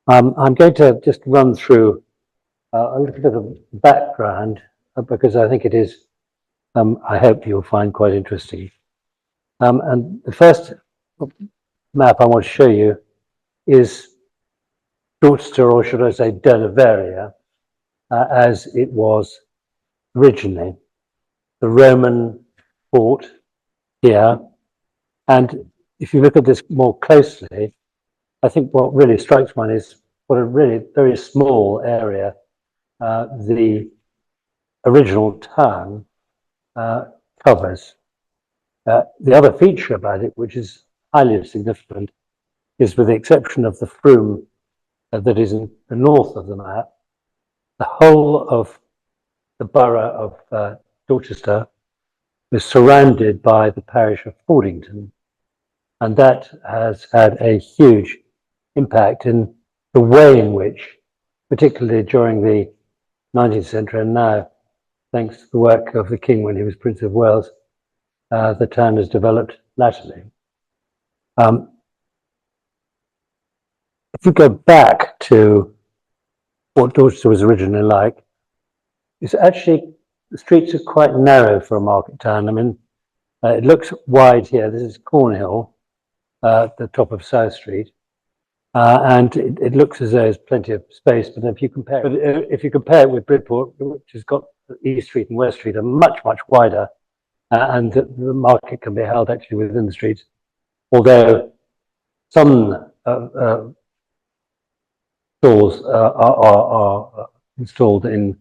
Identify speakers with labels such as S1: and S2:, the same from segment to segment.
S1: I'm going to just run through a little bit of background because I think it is, I hope you'll find quite interesting. And the first map I want to show you is Dorchester, or should I say Dernevaria, as it was originally. The Roman fort here. And if you look at this more closely, I think what really strikes one is what a really very small area the original town covers. The other feature about it, which is highly significant, is with the exception of the Froome that is in the north of the map, the whole of the borough of Dorchester is surrounded by the parish of Fordington, and that has had a huge impact in the way in which, particularly during the 19th century and now, thanks to the work of the King when he was Prince of Wales, the town has developed latterly. If you go back to what Dorchester was originally like, it's actually, the streets are quite narrow for a market town. I mean, it looks wide here. This is Cornhill, the top of South Street. And it looks as though there's plenty of space, but if you compare it with Bridport, which has got East Street and West Street, are much wider, and the market can be held actually within the streets. Although some stores are installed in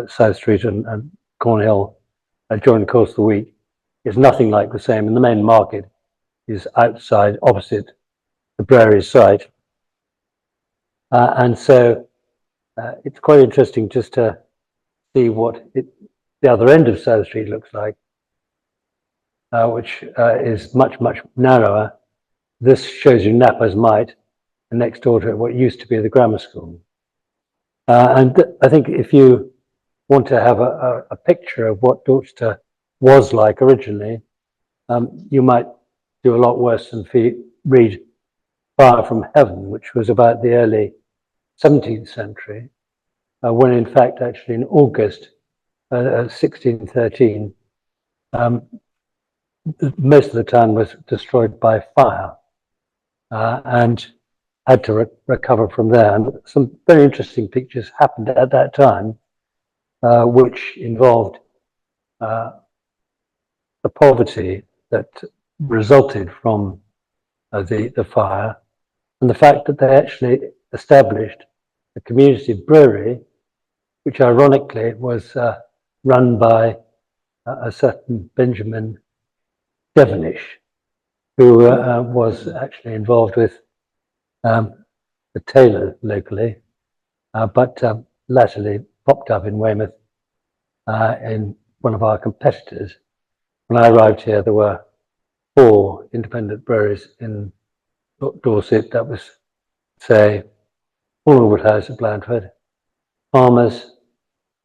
S1: South Street and Cornhill during the course of the week, it's nothing like the same. And the main market is outside, opposite the brewery site. And so it's quite interesting just to see what the other end of South Street looks like, which is much narrower. This shows you Napper's Mite, and next door to it what used to be the grammar school. And I think if you want to have a picture of what Dorchester was like originally, you might do a lot worse than read Fire from Heaven, which was about the early 17th century, when in fact actually in August 1613, most of the town was destroyed by fire and had to recover from there. And some very interesting pictures happened at that time, which involved the poverty that resulted from the fire, and the fact that they actually established a community brewery, which ironically was run by a certain Benjamin Devonish, who was actually involved with the tailor locally, but latterly popped up in Weymouth in one of our competitors. When I arrived here, there were 4 independent breweries in Dorset. That was, say, Alderwood House at Blandford, Farmers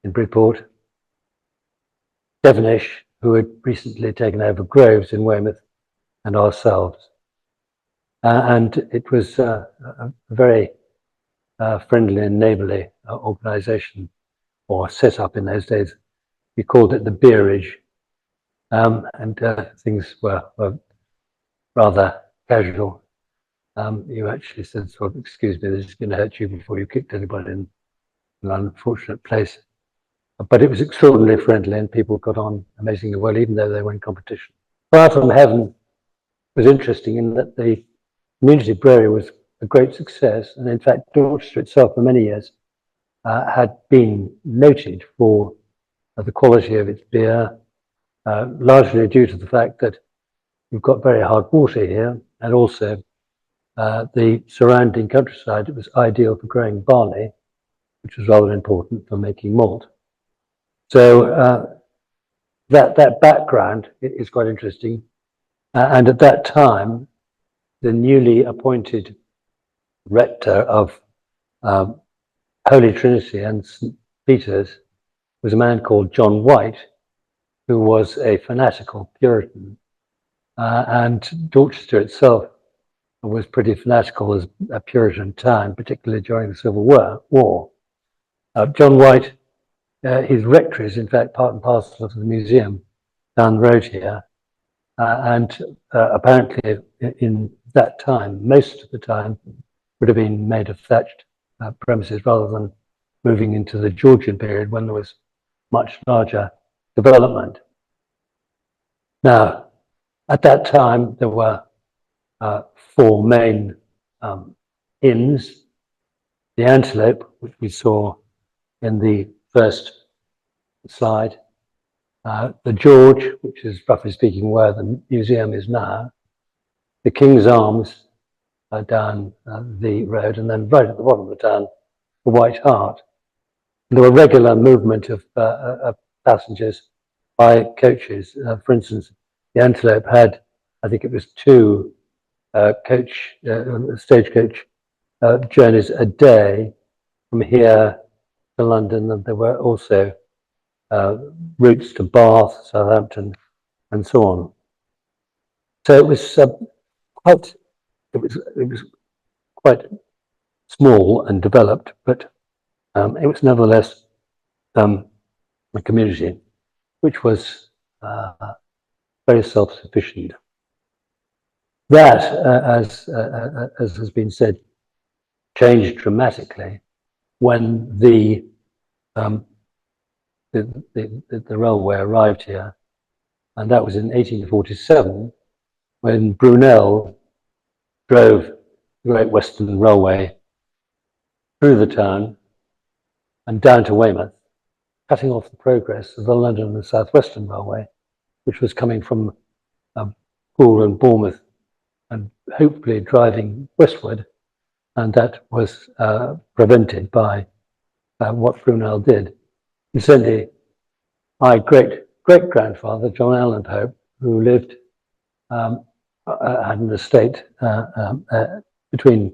S1: in Bridport, Devonish, who had recently taken over Groves in Weymouth, and ourselves. And it was a very friendly and neighbourly organisation, or set up in those days. We called it the Beerage, and things were rather casual. You actually said, sort of, excuse me, this is going to hurt you, before you kicked anybody in an unfortunate place. But it was extraordinarily friendly, and people got on amazingly well, even though they were in competition. Fire from Heaven was interesting in that the community brewery was a great success, and in fact Dorchester itself for many years had been noted for the quality of its beer, largely due to the fact that you've got very hard water here, and also the surrounding countryside. It was ideal for growing barley, which was rather important for making malt. So that background is quite interesting. And at that time, the newly appointed rector of Holy Trinity and St. Peter's was a man called John White, who was a fanatical Puritan. And Dorchester itself was pretty fanatical as a Puritan town, particularly during the Civil War. John White, his rectory is in fact part and parcel of the museum down the road here. And apparently in that time, most of the time would have been made of thatched premises rather than moving into the Georgian period when there was much larger development. Now, at that time, there were 4 main inns. The Antelope, which we saw in the first slide, the George, which is roughly speaking where the museum is now, the King's Arms down the road, and then right at the bottom of the town, the White Hart. And there were regular movement of passengers by coaches. For instance, the Antelope had, I think it was 2 stagecoach journeys a day from here to London, and there were also routes to Bath, Southampton, and so on. So it was quite small and developed, but it was nevertheless a community which was very self-sufficient. That, as has been said, changed dramatically when the railway arrived here, and that was in 1847 when Brunel drove the Great Western Railway through the town and down to Weymouth, cutting off the progress of the London and South Western Railway, which was coming from Poole and Bournemouth and hopefully driving westward, and that was prevented by what Brunel did. Incidentally, my great-grandfather, John Allen Pope, who lived, had an estate between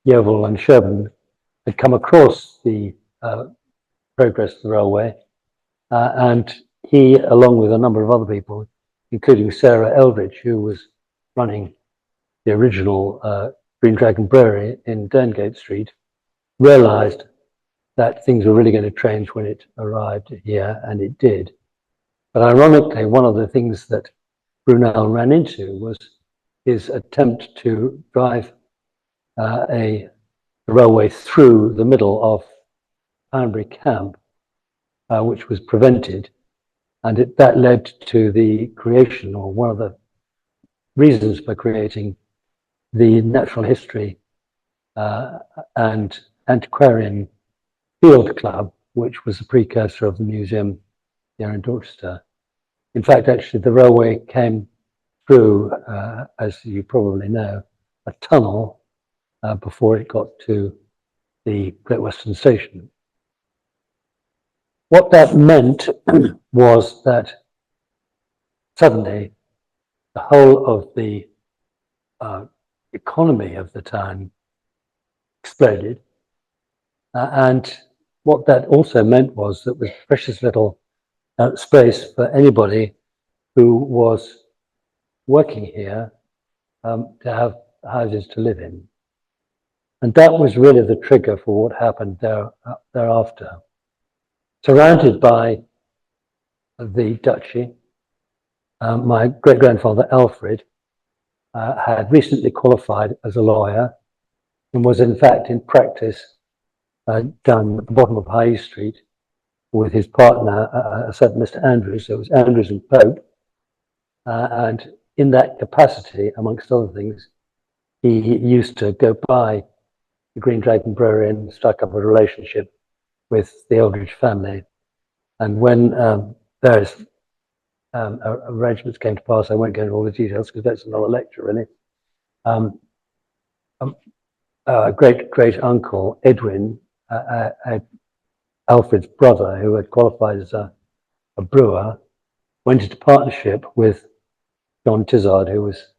S1: Yeovil and Sherborne, had come across the progress of the railway, and he, along with a number of other people, including Sarah Eldridge, who was running the original Green Dragon Brewery in Derngate Street, realised that things were really going to change when it arrived here, and it did. But ironically, one of the things that Brunel ran into was his attempt to drive a railway through the middle of Poundbury Camp, which was prevented, and that led to the creation, or one of the reasons for creating, the Natural History and Antiquarian Field Club, which was the precursor of the museum here in Dorchester. In fact, actually, the railway came through, as you probably know, a tunnel before it got to the Great Western Station. What that meant was that suddenly the whole of the economy of the town exploded, and what that also meant was that there was precious little space for anybody who was working here to have houses to live in. And that was really the trigger for what happened thereafter. Surrounded by the duchy, my great-grandfather Alfred had recently qualified as a lawyer and was in fact in practice down at the bottom of High Street with his partner, a certain Mr. Andrews. So it was Andrews and Pope. And in that capacity, amongst other things, he used to go by the Green Dragon Brewery and strike up a relationship with the Eldridge family. And when various arrangements came to pass, I won't go into all the details because that's another lecture, really. Great uncle Edwin, Alfred's brother, who had qualified as a brewer, went into partnership with John Tizard, who was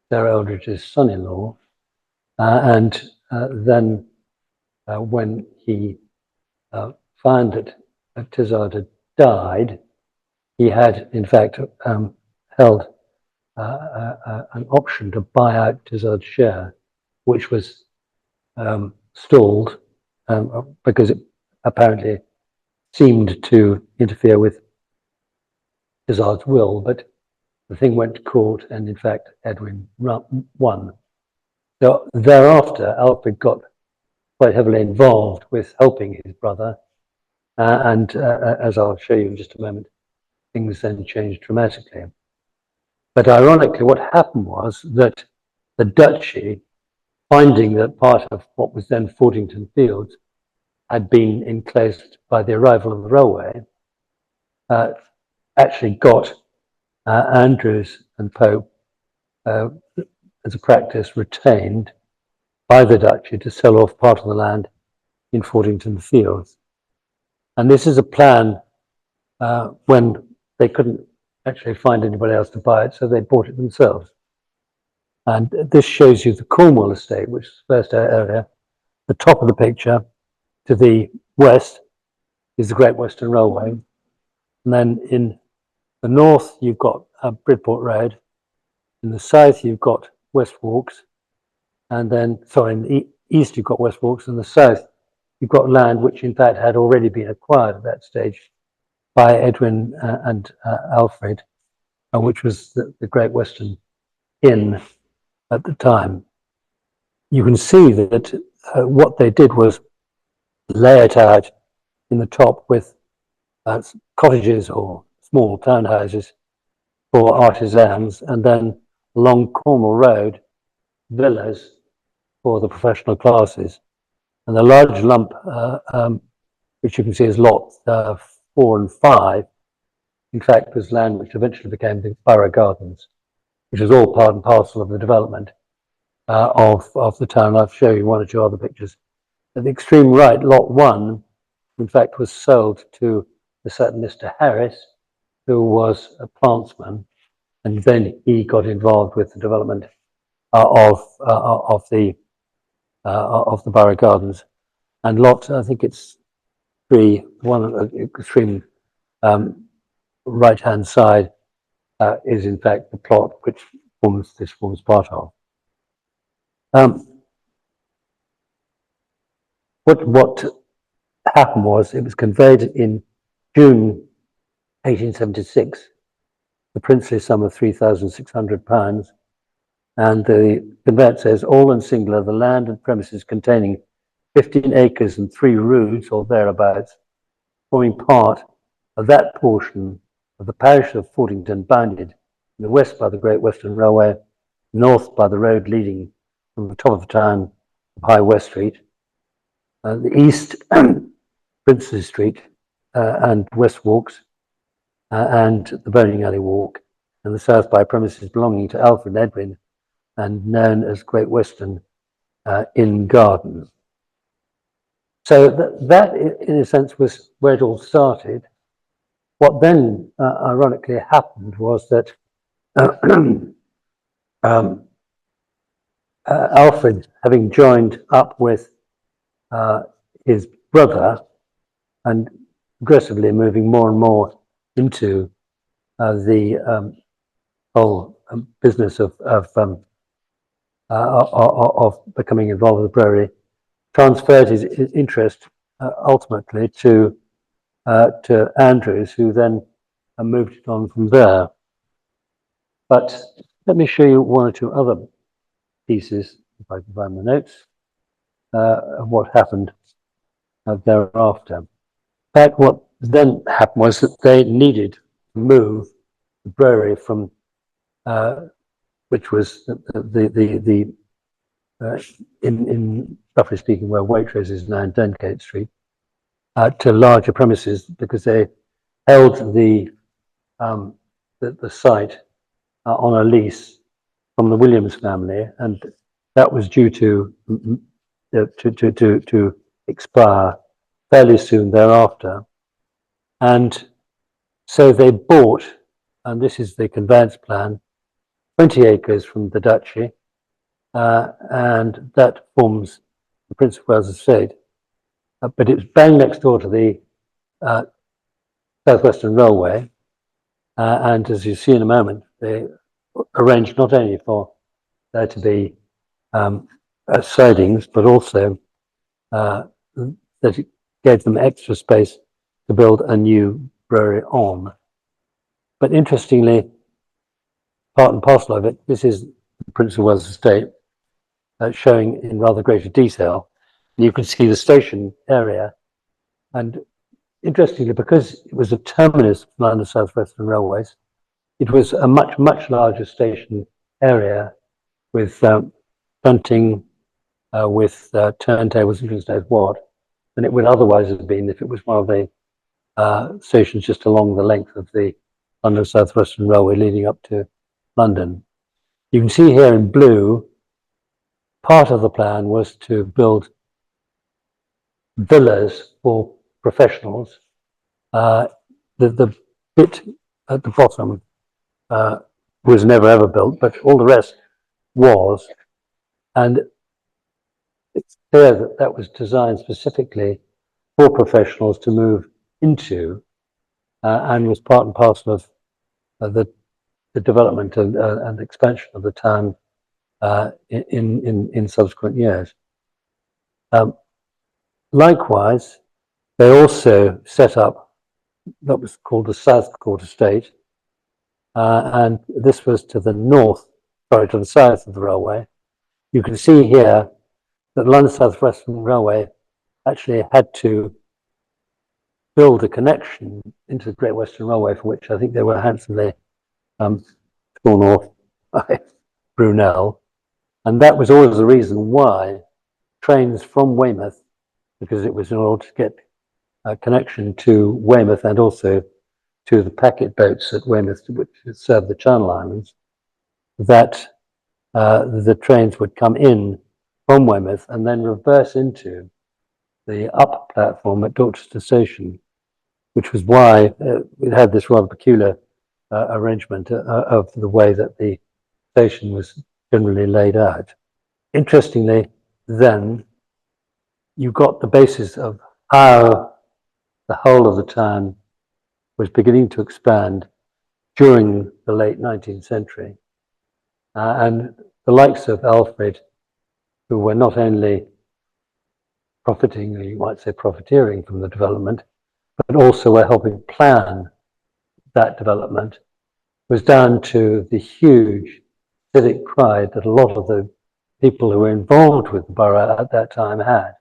S1: Sarah Eldridge's son-in-law, and then when he found that Tizard had died, he had in fact held an option to buy out Tizard's share. which was stalled because it apparently seemed to interfere with Tizard's will, but the thing went to court, and in fact, Edwin won. So thereafter, Alfred got quite heavily involved with helping his brother, and as I'll show you in just a moment, things then changed dramatically. But ironically, what happened was that the duchy, finding that part of what was then Fordington Fields had been enclosed by the arrival of the railway, actually got Andrews and Pope, as a practice, retained by the duchy to sell off part of the land in Fordington Fields. And this is a plan when they couldn't actually find anybody else to buy it, so they bought it themselves. And this shows you the Cornwall estate, which is the first area. The top of the picture to the west is the Great Western Railway. And then in the north, you've got Bridport Road. In the south, you've got West Walks. And then, sorry, in the east, you've got West Walks. In the south, you've got land which, in fact, had already been acquired at that stage by Edwin and Alfred, which was the Great Western Inn at the time. You can see that what they did was lay it out in the top with cottages or small townhouses for artisans, and then along Cornwall Road, villas for the professional classes. And the large lump, which you can see as lots 4 and 5, in fact, was land which eventually became the Borough Gardens, which is all part and parcel of the development of the town. I'll show you 1 or 2 other pictures. At the extreme right, lot 1, in fact, was sold to a certain Mr. Harris, who was a plantsman, and then he got involved with the development of the Borough Gardens. And lot, I think it's 3, 1 at the extreme right-hand side is in fact the plot which this forms part of. What happened was it was conveyed in June 1876, the princely sum of £3,600, and the conveyance says, all and singular, the land and premises containing 15 acres and 3 roods or thereabouts, forming part of that portion of the parish of Fordington, bounded in the west by the Great Western Railway, north by the road leading from the top of the town of High West Street, the east Princes Street and West Walks, and the Bowling Alley Walk, and the south by premises belonging to Alfred and Edwin and known as Great Western Inn Garden. So that, in a sense, was where it all started. What then, ironically, happened was that Alfred, having joined up with his brother and progressively moving more and more into the whole business of becoming involved with the brewery, transferred his interest ultimately to Andrews, who then moved it on from there. But let me show you 1 or 2 other pieces, if I can find the notes, of what happened thereafter. In fact, what then happened was that they needed to move the brewery from, which was in roughly speaking, where Waitrose is now in Dungate Street, to larger premises, because they held the site on a lease from the Williams family, and that was due to expire fairly soon thereafter. And so they bought, and this is the conveyance plan, 20 acres from the duchy, and that forms the Prince of Wales estate. But it's bang next door to the South Western Railway, and as you see in a moment, they arranged not only for there to be sidings, but also that it gave them extra space to build a new brewery on. But interestingly, part and parcel of it, this is the Prince of Wales estate, showing in rather greater detail. You can see the station area, and interestingly, because it was a terminus of London South Western Railways, it was a much larger station area with fronting, with turntables and goodness knows what, than it would otherwise have been if it was one of the stations just along the length of the London South Western Railway leading up to London. You can see here in blue, part of the plan was to build villas for professionals. The bit at the bottom was never ever built, but all the rest was. And it's clear that that was designed specifically for professionals to move into, and was part and parcel of the development and expansion of the town in subsequent years. Likewise, they also set up that was called the South Court Estate, and this was to the north, sorry, to the south of the railway. You can see here that London South Western Railway actually had to build a connection into the Great Western Railway, for which I think they were handsomely torn off by Brunel. And that was always the reason why trains from Weymouth, because it was in order to get a connection to Weymouth and also to the packet boats at Weymouth, which served the Channel Islands, that the trains would come in from Weymouth and then reverse into the up platform at Dorchester Station, which was why it had this rather peculiar arrangement of the way that the station was generally laid out. Interestingly, then you got the basis of how the whole of the town was beginning to expand during the late 19th century. And the likes of Alfred, who were not only profiting, you might say profiteering from the development, but also were helping plan that development, was down to the huge civic pride that a lot of the people who were involved with the borough at that time had.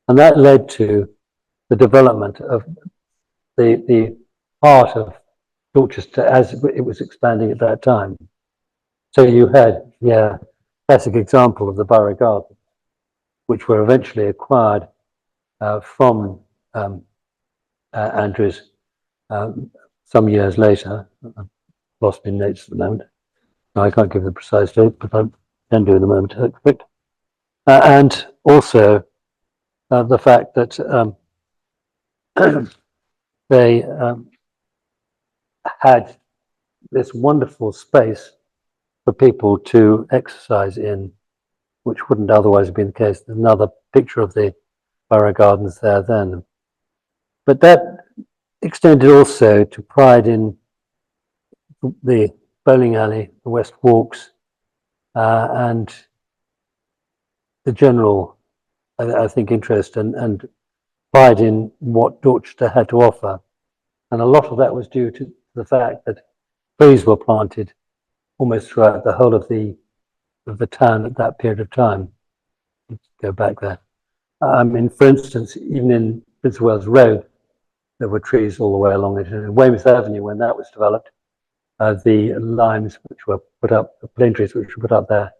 S1: And that led to the development of the heart of Dorchester as it was expanding at that time. So you had, yeah, classic example of the borough gardens, which were eventually acquired from Andrews some years later. I've lost my notes at the moment. No, I can't give the precise date, but I can do in a moment, I expect. And also the fact that they had this wonderful space for people to exercise in, which wouldn't otherwise have been the case. There's another picture of the borough gardens there then. But that extended also to pride in the bowling alley, the West Walks, and the general, I think, interest and pride in what Dorchester had to offer. And a lot of that was due to the fact that trees were planted almost throughout the whole of the town at that period of time. Let's go back there. I mean, for instance, even in Prince of Wales Road, there were trees all the way along it. And in Weymouth Avenue, when that was developed, the limes which were put up, the plane trees which were put up there,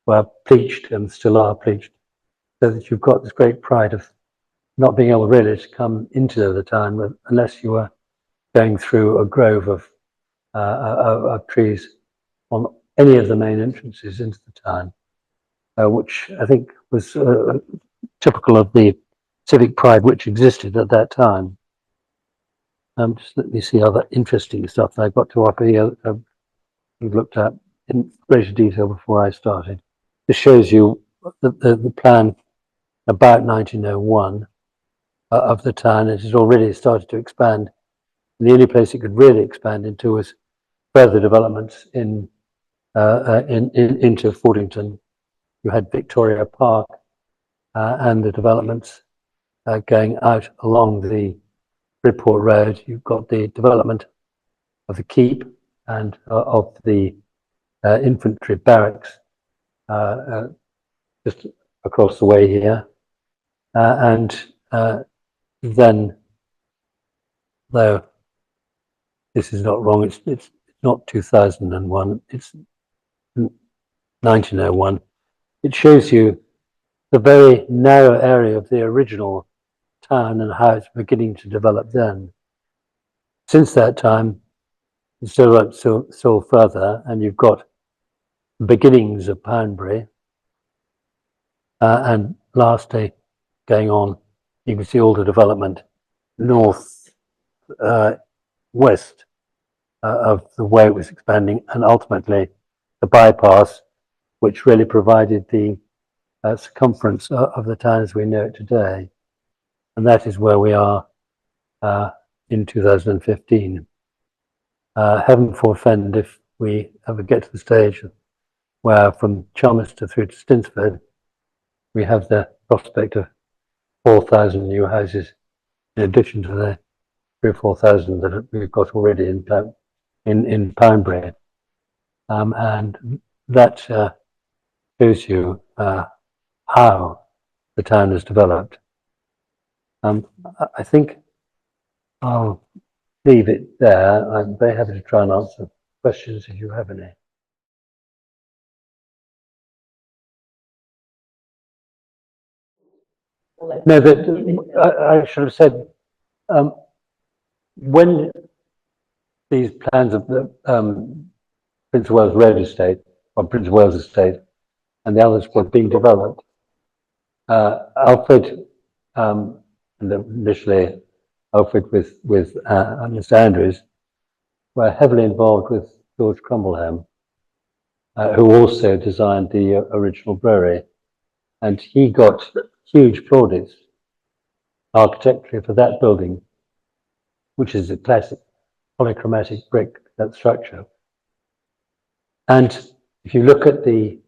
S1: were pleached and still are pleached, so that you've got this great pride of not being able really to come into the town unless you were going through a grove of trees on any of the main entrances into the town, which I think was typical of the civic pride which existed at that time. Just let me see other interesting stuff that I've got to offer here that we've looked at in greater detail before I started. This shows you the plan about 1901 of the town. It has already started to expand. And the only place it could really expand into was further developments into Fordington you had Victoria Park and the developments going out along the Bridport Road. You've got the development of the keep and of the infantry barracks just across the way here. And then, though this is not wrong, it's not 2001, it's 1901. It shows you the very narrow area of the original town and how it's beginning to develop then. Since that time, it's developed still further, and you've got beginnings of Poundbury, and lastly, going on, you can see all the development north, west of the way it was expanding, and ultimately the bypass, which really provided the circumference of the town as we know it today. And that is where we are in 2015. Heaven forfend if we ever get to the stage where from Chelmsford through to Stinsford, we have the prospect of 4,000 new houses in addition to the 3,000 or 4,000 that we've got already in Poundbury. And that shows you how the town has developed. I think I'll leave it there. I'm very happy to try and answer questions if you have any. No, I should have said, when these plans of the Prince of Wales Road Estate, or Prince of Wales Estate, and the others were being developed, Alfred, and initially Alfred with Mr. Andrews, were heavily involved with George Crumbleham, who also designed the original brewery, and he got huge plaudits architecturally for that building, which is a classic polychromatic brick, that structure. And if you look at the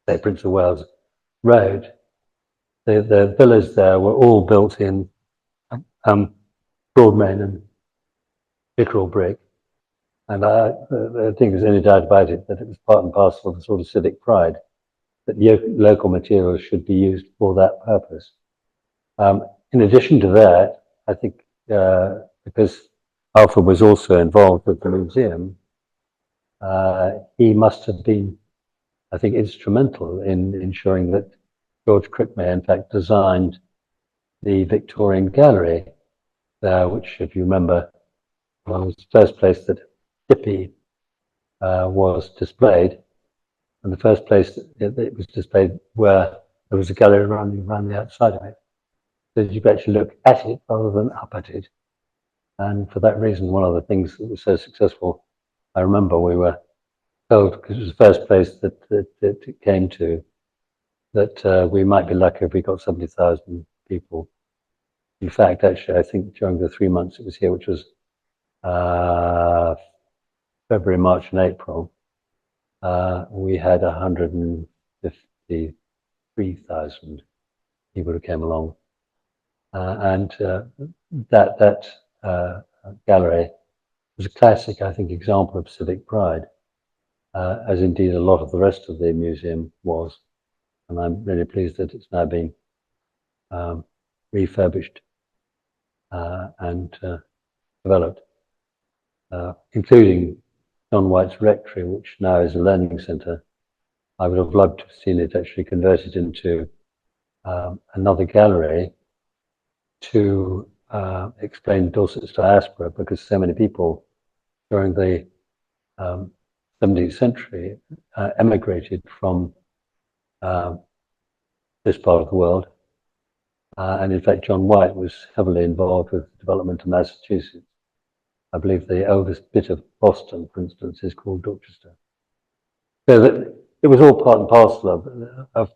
S1: say Prince of Wales Road, the villas there were all built in Broadmain and Pickerel brick, and I don't think there's any doubt about it that it was part and parcel of the sort of civic pride that local materials should be used for that purpose. In addition to that, I think because Alfred was also involved with the museum, he must have been, I think, instrumental in ensuring that George Crickmere, in fact, designed the Victorian Gallery there, which, if you remember, was the first place that Dippy was displayed, and the first place that it was displayed where there was a gallery running around the outside of it. So you could actually look at it rather than up at it. And for that reason, one of the things that was so successful, I remember we were told, because it was the first place that it came to, that we might be lucky if we got 70,000 people. In fact, actually, I think during the 3 months it was here, which was February, March, and April, we had 153,000 people who came along, and that gallery was a classic, I think, example of civic pride, as indeed a lot of the rest of the museum was. And I'm really pleased that it's now been refurbished and developed, including John White's Rectory, which now is a learning centre. I would have loved to have seen it actually converted into another gallery to explain Dorset's diaspora, because so many people during the 17th century emigrated from this part of the world. And in fact, John White was heavily involved with the development of Massachusetts. I believe the oldest bit of Boston, for instance, is called Dorchester. So that it was all part and parcel of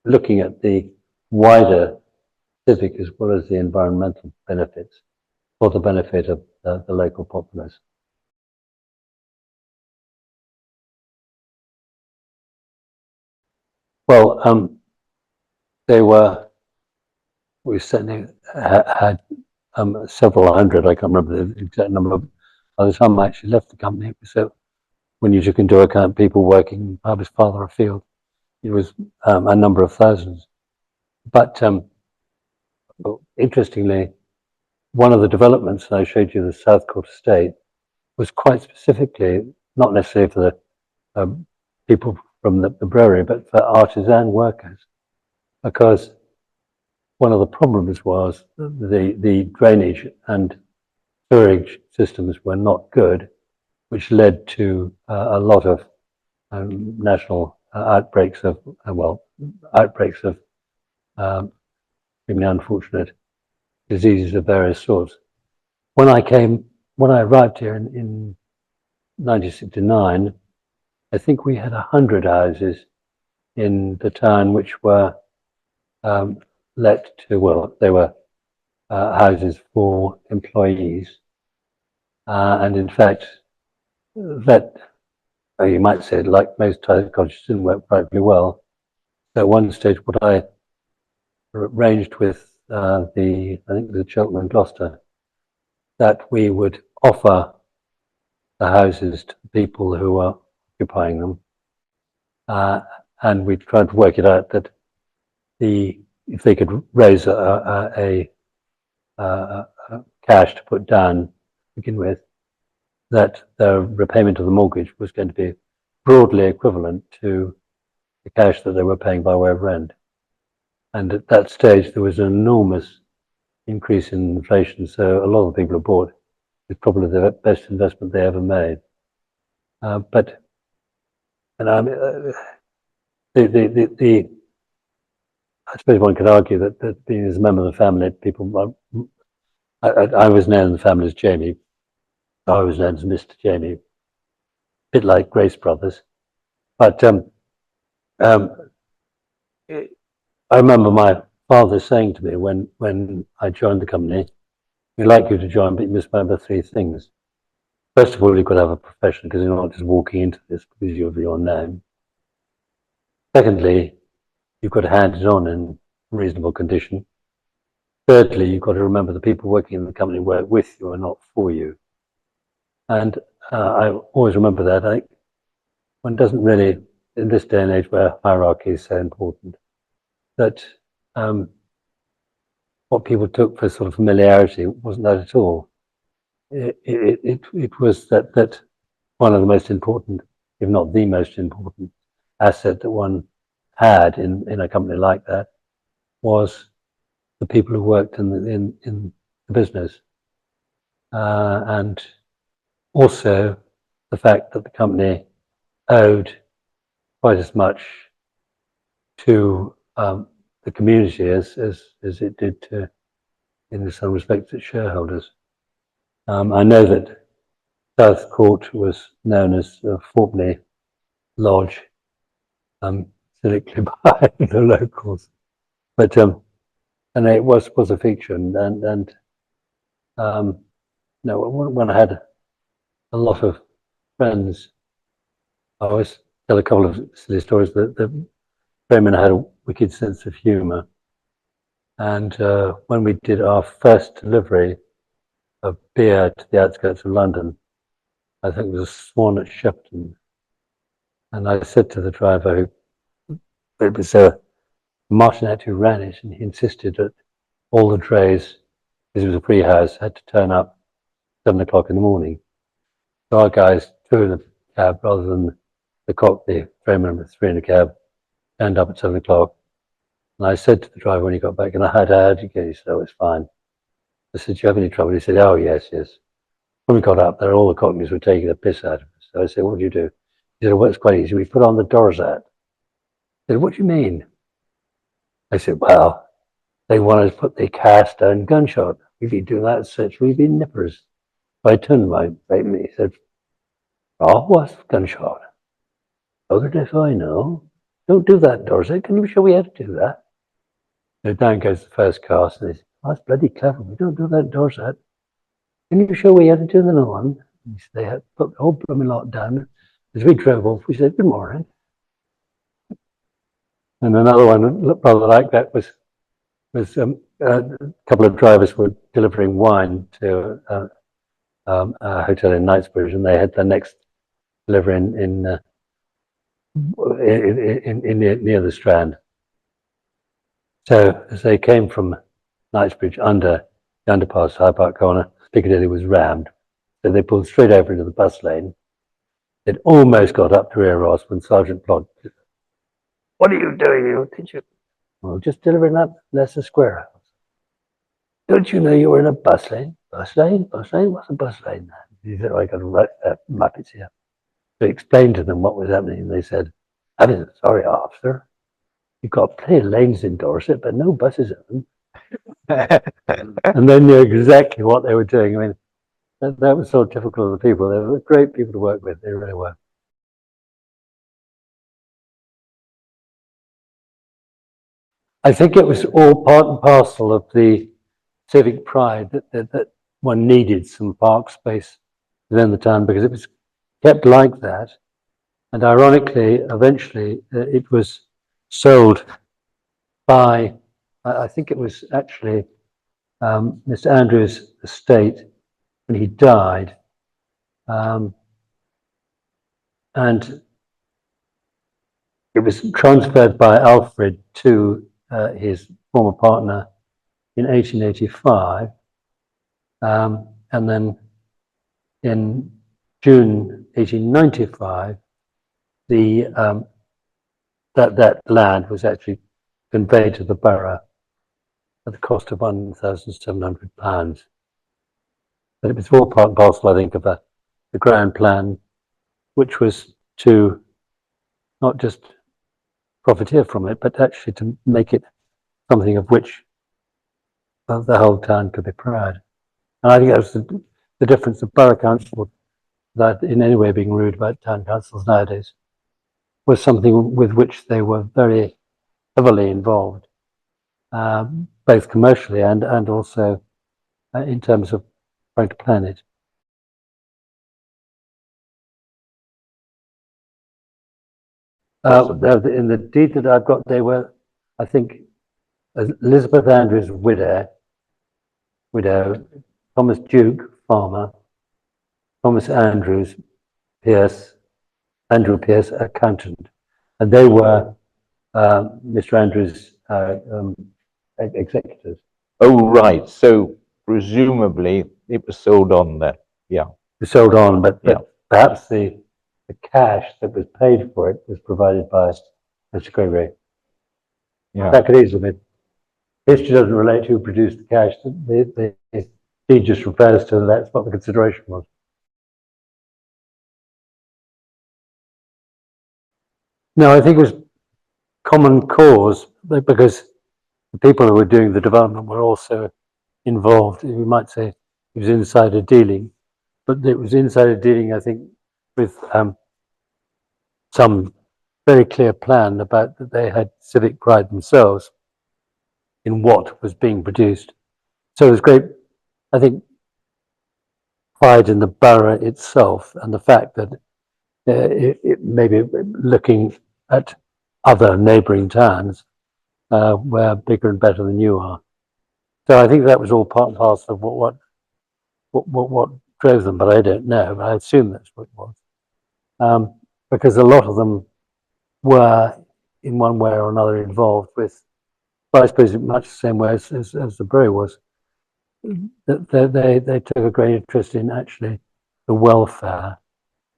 S1: looking at the wider civic as well as the environmental benefits for the benefit of the local populace. Well, we certainly had several hundred, I can't remember the exact number. By the time I actually left the company, so when you took into account people working perhaps farther afield, it was a number of thousands. But interestingly, one of the developments, and I showed you the South Court estate, was quite specifically not necessarily for the people from the brewery, but for artisan workers, because one of the problems was the drainage and sewerage systems were not good, which led to a lot of national outbreaks of extremely unfortunate diseases of various sorts. When I arrived here in 1969, I think we had 100 houses in the town which were let to, well, they were houses for employees. And in fact, that, you might say, like most cottages, didn't work particularly well. So at one stage, what I arranged with I think it was Cheltenham and Gloucester, that we would offer the houses to people who were occupying them. And we tried to work it out that if they could raise a cash to put down to begin with, that the repayment of the mortgage was going to be broadly equivalent to the cash that they were paying by way of rent. And at that stage, there was an enormous increase in inflation. So a lot of the people who bought, it's probably the best investment they ever made. But and I suppose one could argue that being as a member of the family, people, I was known in the family as Jamie. I was known as Mr. Jamie, a bit like Grace Brothers. But I remember my father saying to me when I joined the company, "We'd like you to join, but you must remember three things. First of all, you've got to have a profession, because you're not just walking into this because you have your name. Secondly, you've got to hand it on in reasonable condition. Thirdly, you've got to remember the people working in the company work with you and not for you." And I always remember that. I think one doesn't really, in this day and age where hierarchy is so important, that what people took for sort of familiarity wasn't that at all. It was that one of the most important, if not the most important, asset that one had in a company like that was the people who worked in the business, and also the fact that the company owed quite as much to the community as it did to, in some respects, its shareholders. I know that South Court was known as Fortney Lodge, cynically by the locals, but and it was a fiction, and no, when I had a lot of friends, I always tell a couple of silly stories. The Freeman had a wicked sense of humour, and when we did our first delivery of beer to the outskirts of London, I think it was a Swan at Shepton, and I said to the driver, it was Martinet who ran it, and he insisted that all the trays, because it was a pre-house, had to turn up 7 o'clock in the morning. So our guys, 2 in the cab rather than the Cockney Freeman with 3 in the cab, turned up at 7 o'clock. And I said to the driver when he got back, and I had to get, he said, "Oh, it's fine." I said, "Do you have any trouble?" He said, "Oh, yes, yes." When we got up there, all the Cockneys were taking the piss out of us. So I said, "What do you do?" He said, "Well, it's quite easy. We put on the Dorchester." I said, "What do you mean?" I said, "Well, they want to put the cast down gunshot. We've been doing that since we've been nippers." So I turned my mate and he said, "Oh, what's gunshot?" "Buggered if I know. Don't do that, Dorset. Can you show me how to do that?" So down goes the first cast, and he said, "Oh, that's bloody clever. We don't do that, Dorset. Can you show me how to do the other one?" And they had put the whole blooming lot down. As we drove off, we said, "Good morning." And another one rather like that was a couple of drivers were delivering wine to a hotel in Knightsbridge, and they had their next delivery near the Strand. So as they came from Knightsbridge under the underpass, High Park Corner, Piccadilly was rammed. So they pulled straight over into the bus lane. They'd almost got up to Eros when Sergeant Plod said, "What are you doing? Did you?" "Well, just delivering up Leicester Square House." "Don't you know you were in a bus lane?" "Bus lane? Bus lane? What's a bus lane?" He said, "I got to write Muppets here." So he explained to them what was happening, and they said, "I'm sorry, officer. You've got plenty of lanes in Dorset, but no buses in them." And they knew exactly what they were doing. I mean, that was so typical of the people. They were great people to work with. They really were. I think it was all part and parcel of the civic pride that one needed some park space within the town, because it was kept like that. And ironically, eventually it was sold by, I think it was actually Mr. Andrews' estate when he died. And it was transferred by Alfred to his former partner in 1885. And then in June 1895, that land was actually conveyed to the borough at the cost of £1,700. But it was all part and parcel, I think, of the grand plan, which was to not just profiteer from it, but actually to make it something of which the whole town could be proud. And I think that was the difference of borough council, that in any way being rude about town councils nowadays, was something with which they were very heavily involved, both commercially and also in terms of trying to plan it. In the deed that I've got, they were, I think, Elizabeth Andrews' widow, Thomas Duke, farmer, Thomas Andrews, Andrew Pierce, accountant, and they were Mr. Andrews' executors.
S2: Oh, right. So presumably it was sold on there. Yeah.
S1: It was sold on, but perhaps the cash that was paid for it was provided by Mr. Gregory. Yeah. That could easily be. History doesn't relate to who produced the cash. The deed just refers to that's what the consideration was. No, I think it was common cause, because the people who were doing the development were also involved. You might say it was insider dealing, but it was insider dealing, I think, with some very clear plan about that they had civic pride themselves in what was being produced. So it was great, I think, pride in the borough itself, and the fact that it maybe looking at other neighbouring towns were bigger and better than you are. So I think that was all part and parcel of what drove them, but I don't know. But I assume that's what it was, because a lot of them were in one way or another involved with, well, I suppose much the same way as the brewery was. They took a great interest in actually the welfare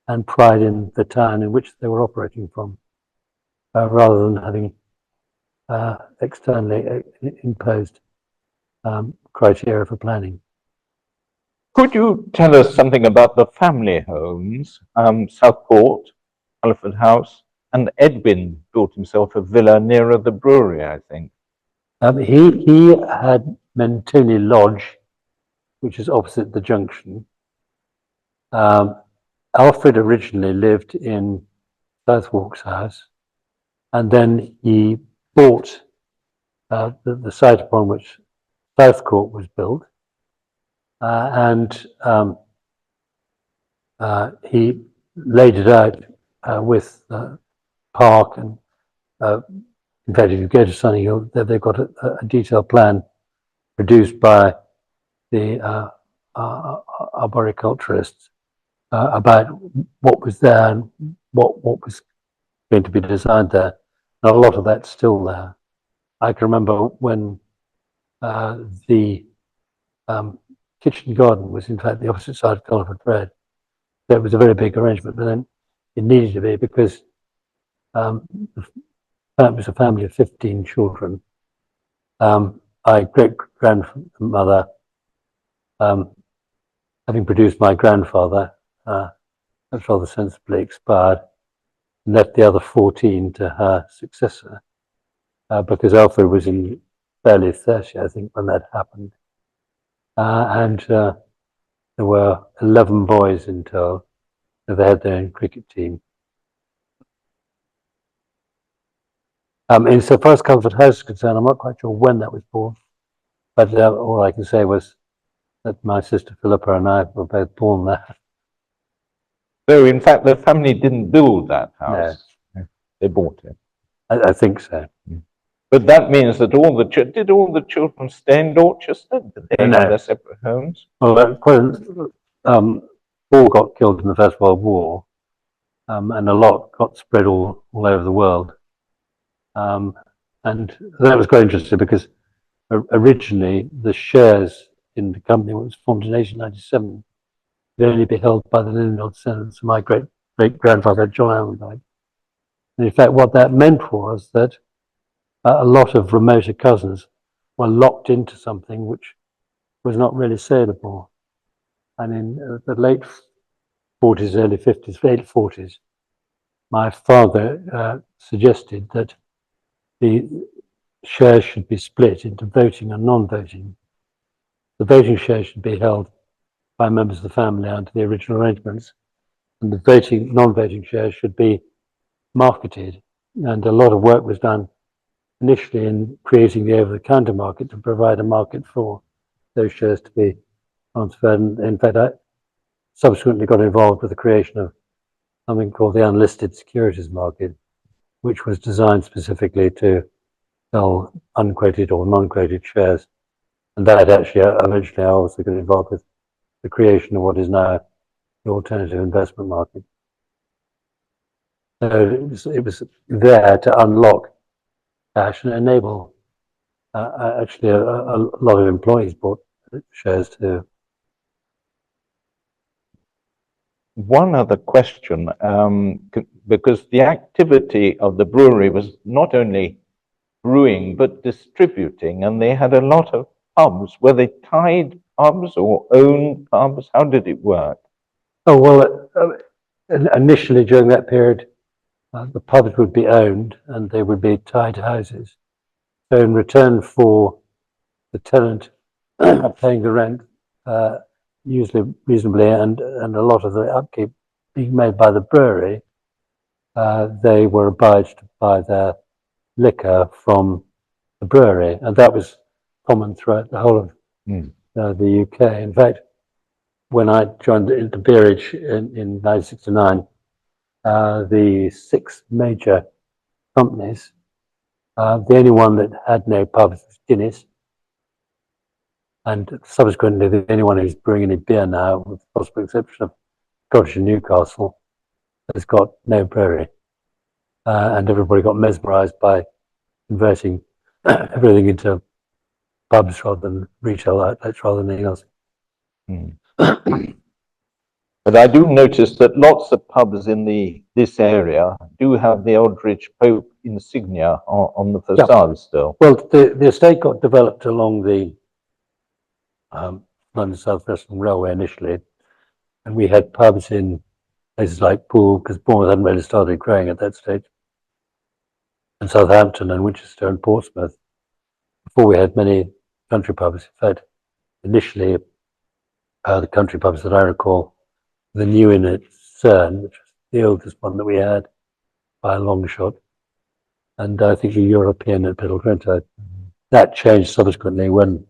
S1: and pride in the town in which they were operating from, rather than having externally imposed criteria for planning.
S2: Could you tell us something about the family homes, Southport, Halliford House, and Edwin built himself a villa nearer the brewery, I think.
S1: He had Mentoni Lodge, which is opposite the junction. Alfred originally lived in Southwark's house, and then he bought the site upon which Southcourt was built, and he laid it out with park and In fact, if you go to Sunny Hill, they've got a detailed plan produced by the arboriculturists about what was there and what was going to be designed there. And a lot of that's still there. I can remember when the kitchen garden was in fact the opposite side of Collingwood Road. So it was a very big arrangement, but then it needed to be because it was a family of 15 children. My great-grandmother, having produced my grandfather, that's rather sensibly expired, and left the other 14 to her successor, because Alfred was in barely 30, I think, when that happened. And there were 11 boys in total, so they had their own cricket team. Insofar as Comfort House is concerned, I'm not quite sure when that was born, but all I can say was that my sister Philippa and I were both born there.
S2: So, in fact, the family didn't build that house. No. They bought it.
S1: I think so.
S2: But that means that did all the children stay in Dorchester? Did they have their separate homes?
S1: Well, all got killed in the First World War, and a lot got spread all over the world. And that was quite interesting because originally the shares in the company, which was formed in 1897, could only be held by the lineal descendants of my great-grandfather John Allen. And in fact, what that meant was that a lot of remoter cousins were locked into something which was not really saleable. And in the late 40s, early 50s, late 40s, my father suggested that the shares should be split into voting and non-voting. The voting shares should be held by members of the family under the original arrangements, and the non-voting shares should be marketed. And a lot of work was done initially in creating the over-the-counter market to provide a market for those shares to be transferred. And in fact, I subsequently got involved with the creation of something called the unlisted securities market, which was designed specifically to sell unquoted or non-quoted shares. And that actually, eventually I also got involved with the creation of what is now the alternative investment market. So it was there to unlock cash and enable actually a lot of employees bought shares too.
S2: One other question, because the activity of the brewery was not only brewing but distributing, and they had a lot of pubs. Were they tied pubs or owned pubs? How did it work?
S1: Oh, well, initially during that period, the pubs would be owned and they would be tied houses. So in return for the tenant paying the rent, usually reasonably, and a lot of the upkeep being made by the brewery, they were obliged to buy their liquor from the brewery, and that was common throughout the whole of the UK. In fact, when I joined the peerage in 1969, the 6 major companies, the only one that had no pubs was Guinness, and subsequently the only one who's brewing any beer now, with the possible exception of Scottish and Newcastle, has got no brewery. And everybody got mesmerised by converting everything into pubs rather than retail outlets rather than anything else.
S2: But I do notice that lots of pubs in this area do have the Aldridge Pope insignia on the facade still.
S1: Well, the estate got developed along the London South Western Railway initially, and we had pubs in places like Poole, because Bournemouth hadn't really started growing at that stage, and Southampton and Winchester and Portsmouth, before we had many country pubs. In fact, initially the country pubs that I recall, the New Inn at Cerne, which was the oldest one that we had by a long shot, and I think the European at Biddlecrentide. That changed subsequently when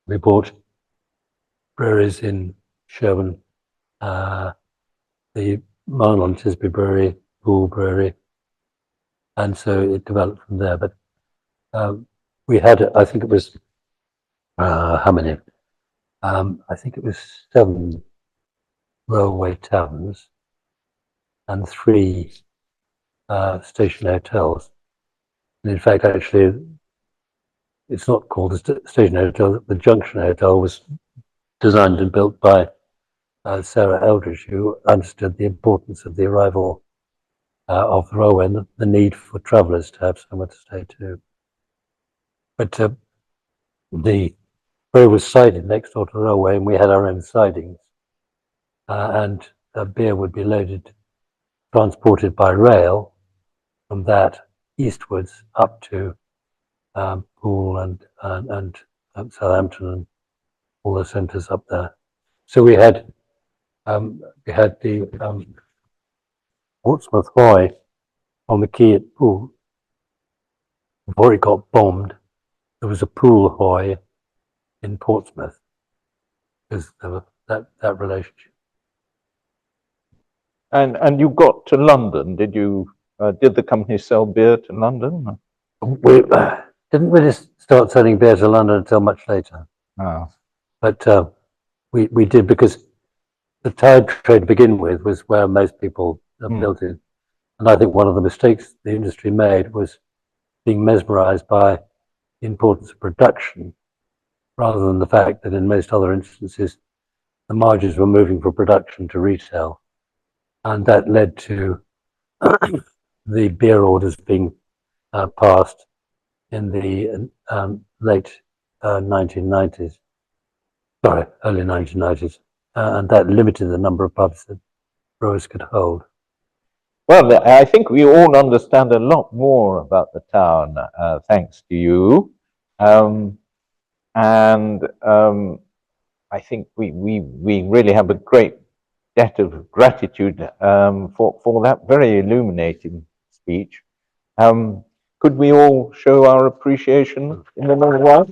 S1: we bought breweries in Sherburn, the Marlon Tisby Brewery, Poole Brewery, and so it developed from there. But we had, I think it was, how many? I think it was 7 railway taverns and 3 station hotels. And in fact, actually, it's not called a station hotel. The Junction Hotel was designed and built by Sarah Eldridge, who understood the importance of the arrival of the railway and the need for travellers to have somewhere to stay too. But the ferry was sided next door to the railway, and we had our own sidings. And beer would be loaded, transported by rail from that eastwards up to Poole and Southampton and all the centres up there. So we had the Portsmouth Hoy on the quay at Poole. Before it got bombed, there was a Poole Hoy in Portsmouth because of that relationship.
S2: And you got to London, did you? Did the company sell beer to London?
S1: We didn't really start selling beer to London until much later.
S2: Oh.
S1: But we did, because the tide trade to begin with was where most people built in. And I think one of the mistakes the industry made was being mesmerized by the importance of production, rather than the fact that in most other instances, the margins were moving from production to retail. And that led to the beer orders being passed in the late 1990s, sorry, early 1990s, and that limited the number of pubs that brewers could hold.
S2: Well, I think we all understand a lot more about the town thanks to you, and I think we really have a great debt of gratitude for that very illuminating speech. Could we all show our appreciation in a little while?